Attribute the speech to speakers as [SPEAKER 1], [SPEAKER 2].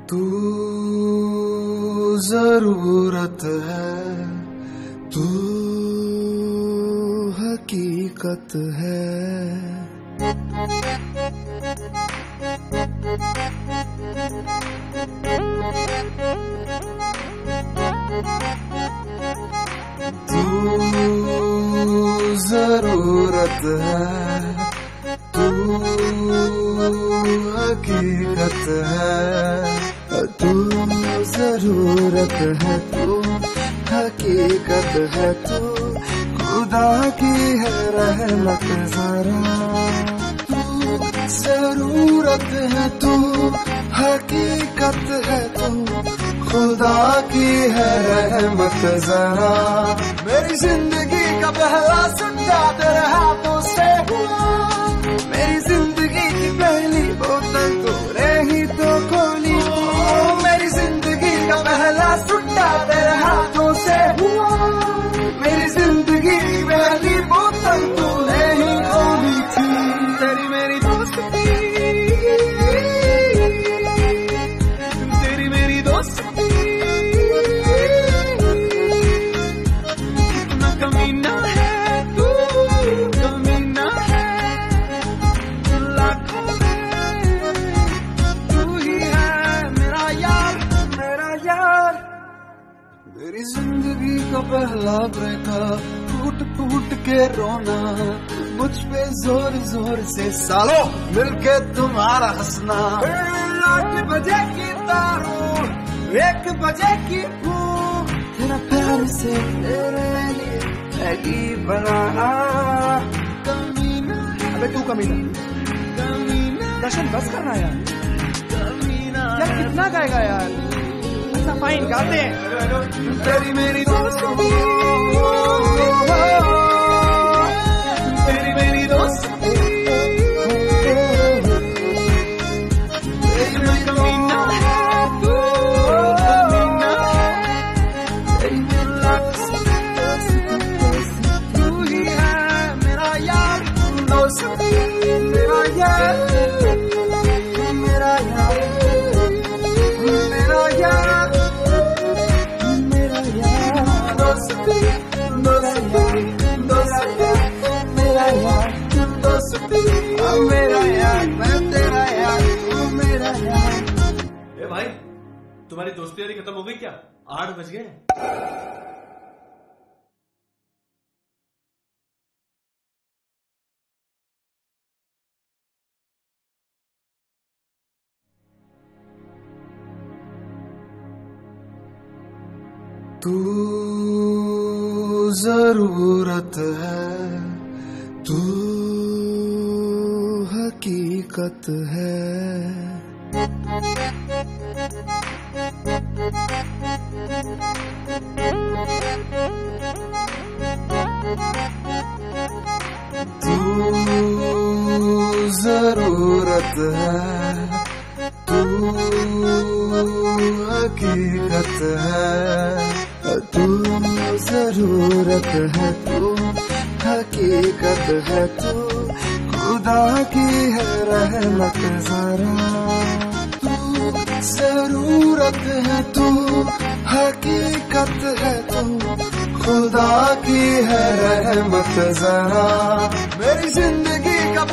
[SPEAKER 1] तू जरूरत है, तू हकीकत है। तू जरूरत है, तू हकीकत है। तू जरूरत है, तू हकीकत है। तू खुदा की है रहमत जरा। तू जरूरत है, तू हकीकत है। तू खुदा की है रहमत जरा। मेरी जिंदगी का पहला सट्टा तेरे हाथों से हुआ। मेरी जिंदगी की पहली बोतल तूने ही तो खोली। मेरी जिंदगी का पहला सट्टा तेरे हाथों से हुआ। मेरी जिंदगी की पहली बोतल तूने ही खोली थी। तेरी मेरी दोस्ती, तेरी मेरी दोस्ती कितना कमीना है तू, कमीना है लाखों में। तू ही है मेरा यार, मेरा यार। मेरी जिंदगी का पहला ब्रेकअप, टूट टूट के रोना, मुझ पे जोर जोर से सालों मिलके तुम्हारा हंसना। 8 बजे की तारों, 1 बजे की भूख, तेरा प्यार से तेरे लिए मैगी बनाना। कमीना, अबे तू कमीना, कमीना। दर्शन बस करना यार, कमीना यार। कितना गाएगा यार? अच्छा फाइन, गाते हैं। तेरी मेरी दोस्ती, तेरी मेरी दोस्ती, तेरी मेरी कमीना है तू, कमीना है। तेरी मेरी तू ही है मेरा यार, दोस्ती मेरा यार, मेरा यार, मेरा यार, मेरा यार। दोस्ती, दोस्ती, दोस्ती, मेरा यार, दोस्ती मेरा यार, मैं तेरा यार, तू मेरा यार।
[SPEAKER 2] ए भाई, तुम्हारी दोस्ती यारी खत्म हो गई क्या? 8 बज गए।
[SPEAKER 1] तू जरूरत है, तू हकीकत है। तू जरूरत है, तू हकीकत है। तू जरूरत है, तू हकीकत है। तू खुदा की है रहमत जरा। तू जरूरत है, तू हकीकत है। तू खुदा की है रहमत जरा। मेरी जिंदगी का